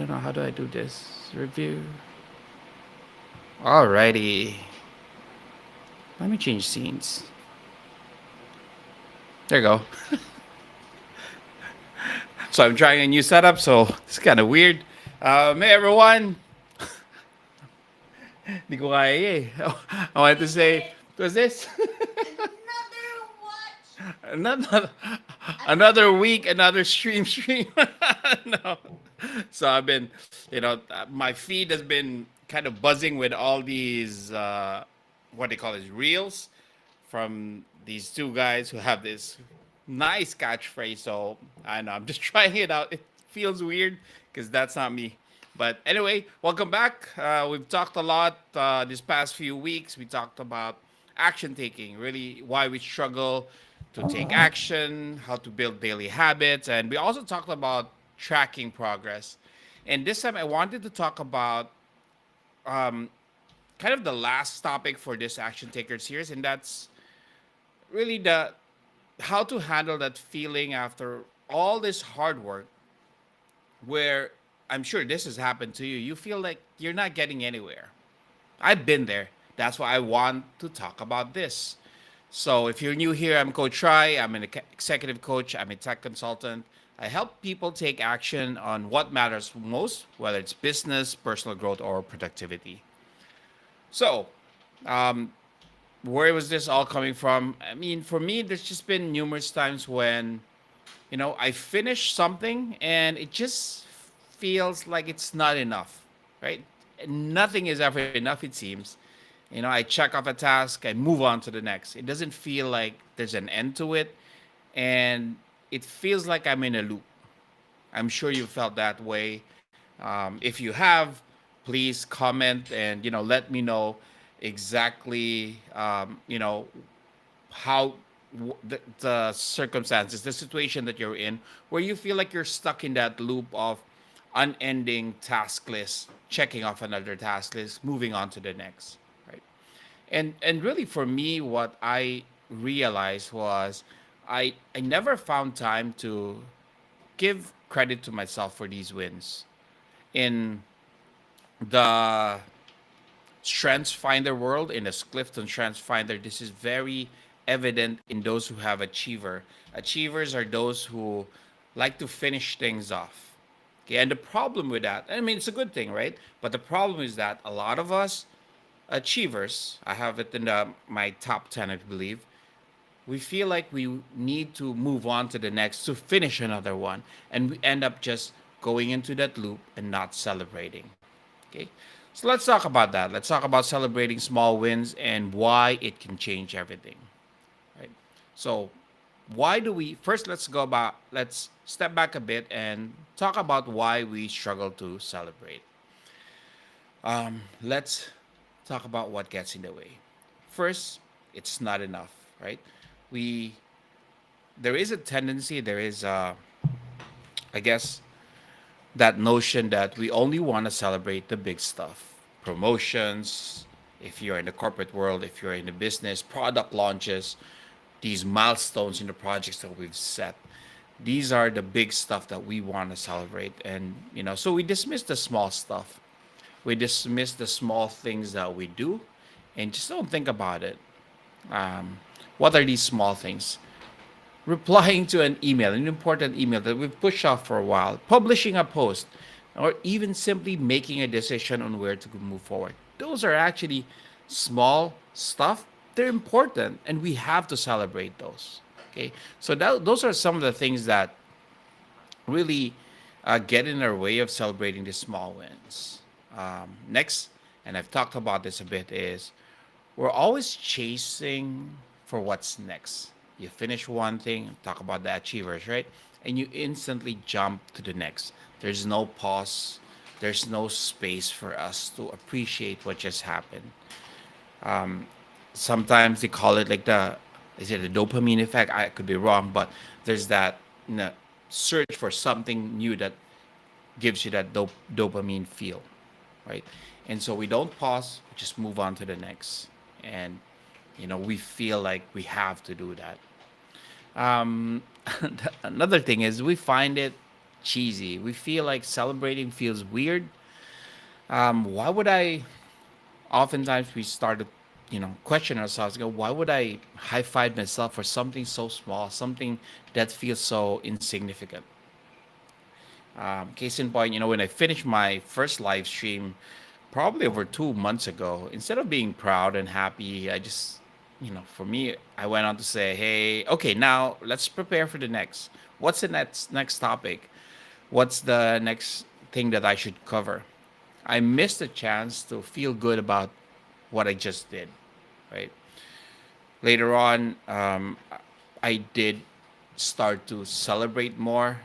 don't know. How do I do this? Review. Alrighty. Let me change scenes. There you go. So I'm trying a new setup, so it's kind of weird. Hey everyone. Di ko kaya eh. I wanted to say, what's this? another another week, another stream. No. So I've been, my feed has been kind of buzzing with all these what they call it, reels from these two guys who have this nice catchphrase. So I know I'm just trying it out. It feels weird because that's not me. But anyway, welcome back. We've talked a lot this past few weeks. We talked about action taking, really why we struggle to take action, how to build daily habits, and we also talked about tracking progress. And this time I wanted to talk about um, kind of the last topic for this action taker series, and that's really the how to handle that feeling after all this hard work where I'm sure this has happened to you. You feel like you're not getting anywhere. I've been there. That's why I want to talk about this. So, if you're new here, I'm Coach Rye. I'm an executive coach, I'm a tech consultant. I help people take action on what matters most, whether it's business, personal growth, or productivity. So, um, where was this all coming from? I mean, for me, there's just been numerous times when I finish something and it just feels like it's not enough, right? Nothing is ever enough, it seems. I check off a task, I move on to the next. It doesn't feel like there's an end to it, and it feels like I'm in a loop. I'm sure you felt that way. If you have, please comment and let me know exactly how the circumstances, the situation that you're in, where you feel like you're stuck in that loop of unending task list, checking off another task list, moving on to the next, right? And really for me, what I realized was I never found time to give credit to myself for these wins. In the Strengths Finder world, in the Clifton Strengths Finder, this is very evident in those who have achiever. Achievers are those who like to finish things off. Okay, and the problem with that, I mean, it's a good thing, right? But the problem is that a lot of us achievers, I have it in my top 10, I believe, we feel like we need to move on to the next to finish another one. And we end up just going into that loop and not celebrating. Okay. So let's talk about that. Let's talk about celebrating small wins and why it can change everything. Right. So why do we first let's step back a bit and talk about why we struggle to celebrate. Let's talk about what gets in the way. First, it's not enough, right? We There is a tendency, there is I guess that notion that we only want to celebrate the big stuff, promotions, if you're in the corporate world, if you're in the business, product launches, these milestones in the projects that we've set. These are the big stuff that we want to celebrate. And, so we dismiss the small stuff. We dismiss the small things that we do and just don't think about it. Um, what are these small things? Replying to an email, an important email that we've pushed off for a while, publishing a post, or even simply making a decision on where to move forward. Those are actually small stuff. They're important, and we have to celebrate those. Okay, so those are some of the things that really get in our way of celebrating the small wins. Next, and I've talked about this a bit, is we're always chasing for what's next. You finish one thing, talk about the achievers, right? And you instantly jump to the next. There's no pause, there's no space for us to appreciate what just happened. Um, Sometimes they call it like is it a dopamine effect? I could be wrong, but there's that search for something new that gives you that dopamine feel, right? And so we don't pause, we just move on to the next. And we feel like we have to do that. um, Another thing is we find it cheesy. We feel like celebrating feels weird. Why would I? Oftentimes we start to, question ourselves. Go, why would I high five myself for something so small, something that feels so insignificant? Case in point, when I finished my first live stream, probably over 2 months ago, instead of being proud and happy, I just, for me, I went on to say, hey, okay, now let's prepare for the next. What's the next topic? What's the next thing that I should cover? I missed a chance to feel good about what I just did, right? Later on, I did start to celebrate more.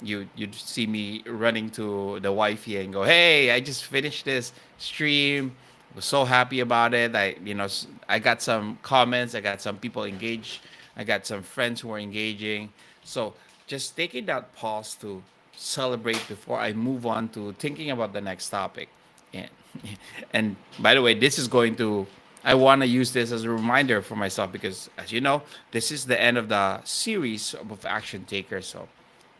You'd see me running to the wifey and go, "Hey, I just finished this stream. Was so happy about it. I got some comments. I got some people engaged. I got some friends who are engaging. So just taking that pause to celebrate before I move on to thinking about the next topic. And and by the way, this is going to I want to use this as a reminder for myself because, as you know, this is the end of the series of Action Takers. So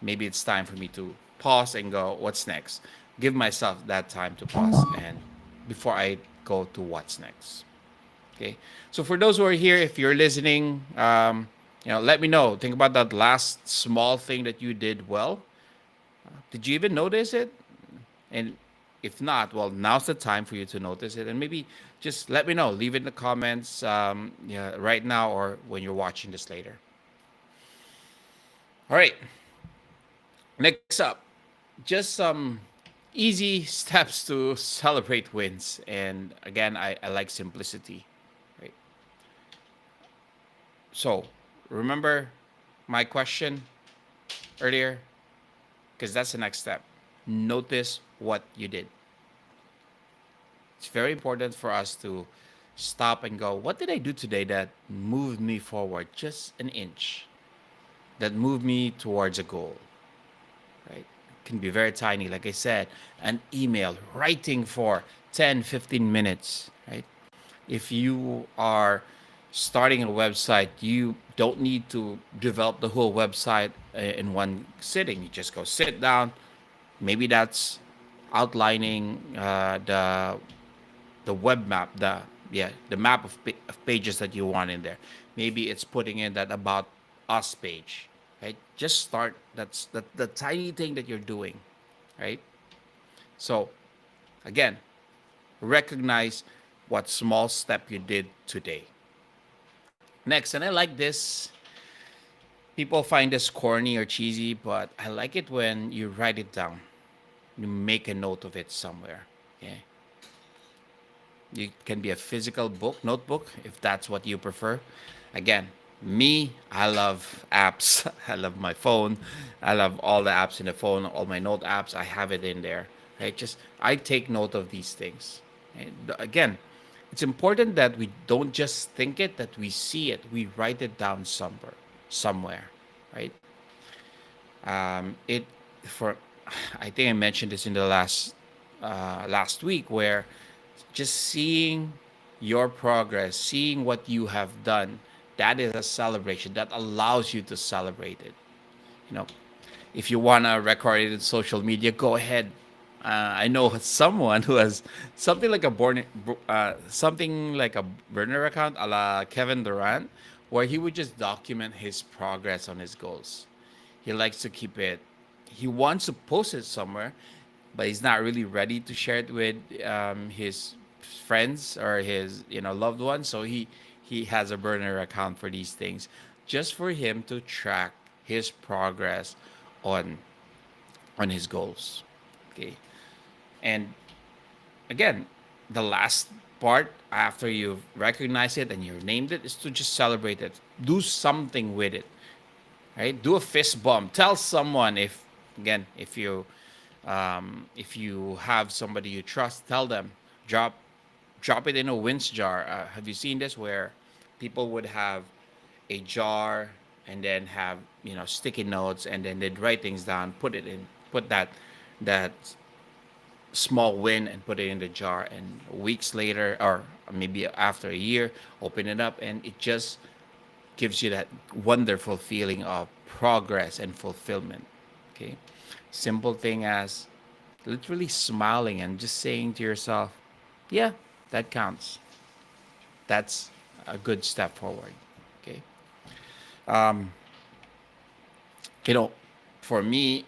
maybe it's time for me to pause and go, what's next? Give myself that time to pause and before I go to what's next. Okay. So for those who are here, if you're listening, let me know. Think about that last small thing that you did well. Did you even notice it? And if not, well, now's the time for you to notice it. And maybe just let me know. Leave it in the comments right now or when you're watching this later. All right. Next up, just some easy steps to celebrate wins. And again, I like simplicity. Right. So remember my question earlier? Because that's the next step. Notice what you did. It's very important for us to stop and go, what did I do today that moved me forward just an inch, that moved me towards a goal, right? It can be very tiny. Like I said, an email, writing for 10, 15 minutes, right? If you are starting a website, you don't need to develop the whole website in one sitting. You just go sit down. Maybe that's outlining the web map, the map of pages that you want in there. Maybe it's putting in that about us page, right? Just start. That's the tiny thing that you're doing, right? So again, recognize what small step you did today. Next, and I like this. People find this corny or cheesy, but I like it when you write it down. You make a note of it somewhere. Okay. It can be a physical book, notebook, if that's what you prefer. Again, me, I love apps. I love my phone. I love all the apps in the phone, all my note apps. I have it in there. Right? Just I take note of these things. And again, it's important that we don't just think it, that we see it. We write it down somewhere, right? It for I think I mentioned this in the last week where just seeing your progress, seeing what you have done, that is a celebration that allows you to celebrate it. You know, if you want to record it in social media, go ahead. I know someone who has something like a burner account, a la Kevin Durant, where he would just document his progress on his goals. He likes to keep it. He wants to post it somewhere, but he's not really ready to share it with his friends or his loved ones. So he has a burner account for these things, just for him to track his progress on his goals. Okay, and again, the last part after you've recognized it and you've named it is to just celebrate it. Do something with it, right? Do a fist bump. Tell someone if you have somebody you trust, tell them. Drop drop it in a wince jar. Have you seen this where people would have a jar and then have sticky notes and then they'd write things down, put that small win and put it in the jar, and weeks later or maybe after a year, open it up and it just gives you that wonderful feeling of progress and fulfillment. Okay, simple thing as literally smiling and just saying to yourself, "Yeah, that counts." That's a good step forward. Okay, um, you know, for me,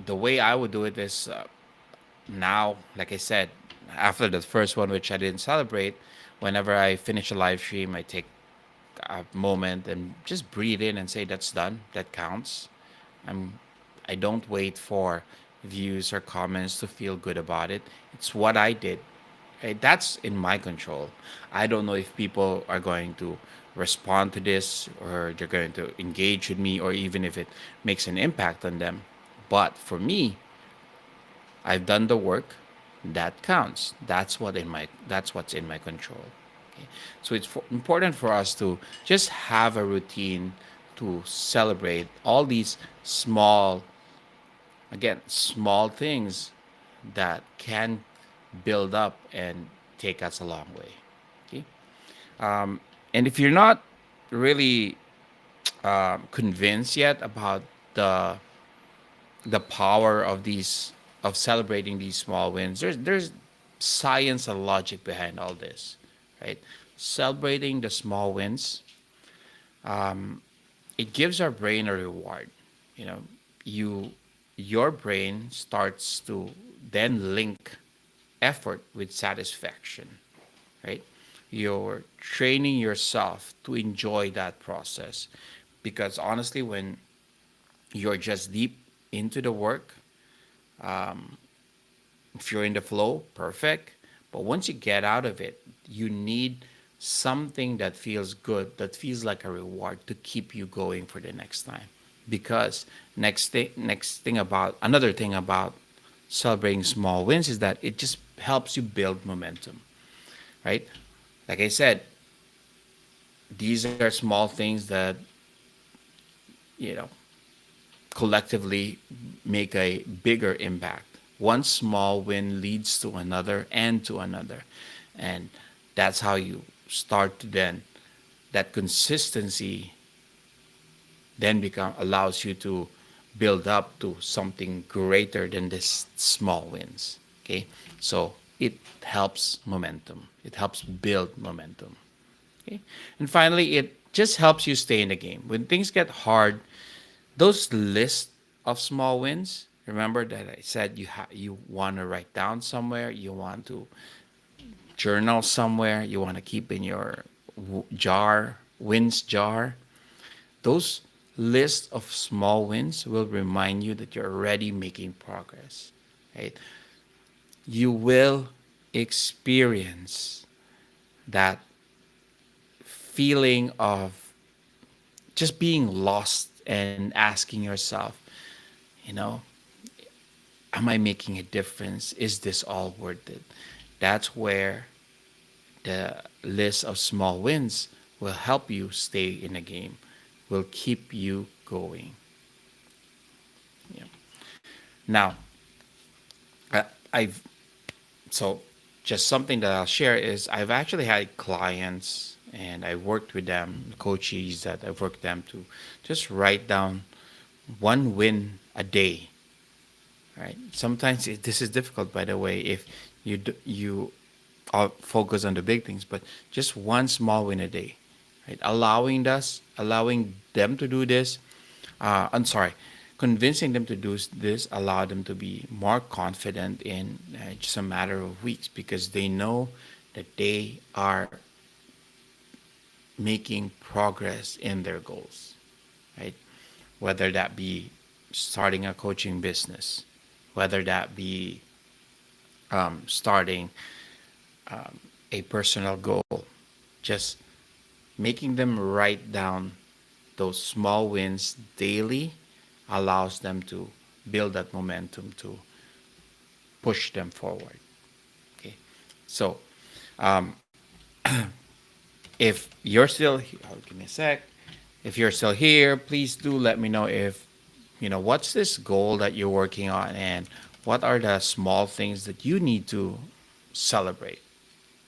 the way I would do it is now, like I said, after the first one, which I didn't celebrate, whenever I finish a live stream, I take a moment and just breathe in and say, "That's done. That counts." I'm I don't wait for views or comments to feel good about it. It's what I did. Right? That's in my control. I don't know if people are going to respond to this or they're going to engage with me or even if it makes an impact on them. But for me, I've done the work. That counts. That's what's in my control. Okay? So it's important for us to just have a routine to celebrate all these small, again, small things that can build up and take us a long way. Okay? And if you're not really convinced yet about the the power of these of celebrating these small wins, there's science and logic behind all this, right? Celebrating the small wins, it gives our brain a reward. You know, you your brain starts to then link effort with satisfaction, right? You're training yourself to enjoy that process because honestly, when you're just deep into the work, if you're in the flow, perfect. But once you get out of it, you need something that feels good, that feels like a reward to keep you going for the next time. Because next thing about another thing about celebrating small wins is that it just helps you build momentum, right? Like I said, these are small things that you know collectively make a bigger impact. One small win leads to another and to another. And that's how you start to then, that consistency then become allows you to build up to something greater than this small wins. Okay. So it helps momentum. It helps build momentum. Okay. And finally, it just helps you stay in the game. When things get hard, those lists of small wins, remember that I said you want to write down somewhere, you want to journal somewhere, you want to keep in your jar, wins jar. Those lists of small wins will remind you that you're already making progress, right? You will experience that feeling of just being lost and asking yourself, you know, am I making a difference? Is this all worth it? That's where the list of small wins will help you stay in the game, will keep you going. Yeah. Now, I, I've so just something that I'll share is I've actually had clients and I worked with them, coaches that I've worked them to just write down one win a day. Right? Sometimes this is difficult, by the way, if you all focus on the big things, but just one small win a day, right? Allowing them to do this. I'm sorry, convincing them to do this allow them to be more confident in just a matter of weeks because they know that they are making progress in their goals, right? Whether that be starting a coaching business, whether that be starting a personal goal, just making them write down those small wins daily allows them to build that momentum to push them forward. Okay, so if you're still, oh, give me a sec. If you're still here, please do let me know if what's this goal that you're working on and what are the small things that you need to celebrate.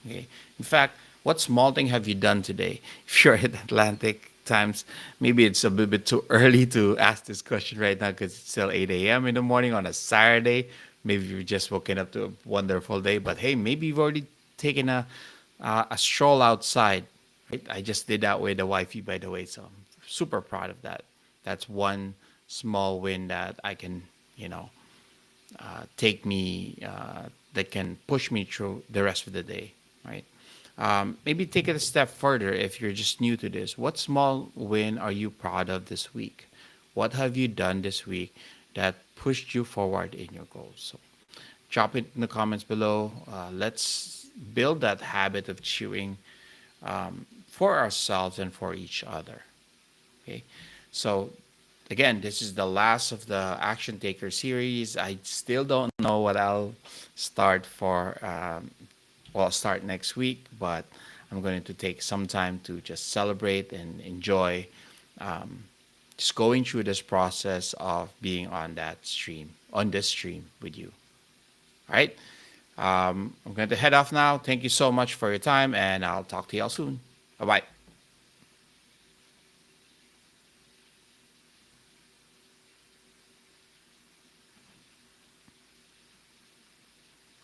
Okay. In fact, what small thing have you done today? If you're in Atlantic times maybe it's a bit too early to ask this question right now because it's still 8 a.m. in the morning on a Saturday. Maybe you've just woken up to a wonderful day, but hey, maybe you've already taken a stroll outside. Right? I just did that with the wifey, by the way, so I'm super proud of that. That's one small win that I can, you know, take me that can push me through the rest of the day, right? Maybe take it a step further if you're just new to this. What small win are you proud of this week? What have you done this week that pushed you forward in your goals? So drop it in the comments below. Let's build that habit of chewing for ourselves and for each other. Okay, so again, this is the last of the Action Taker series. I still don't know what I'll start for. Well, I'll start next week, but I'm going to take some time to just celebrate and enjoy just going through this process of being on that stream, on this stream with you. All right. I'm going to head off now. Thank you so much for your time, and I'll talk to y'all soon. Bye bye.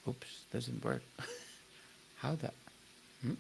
Oops, doesn't work. How that? Hmm?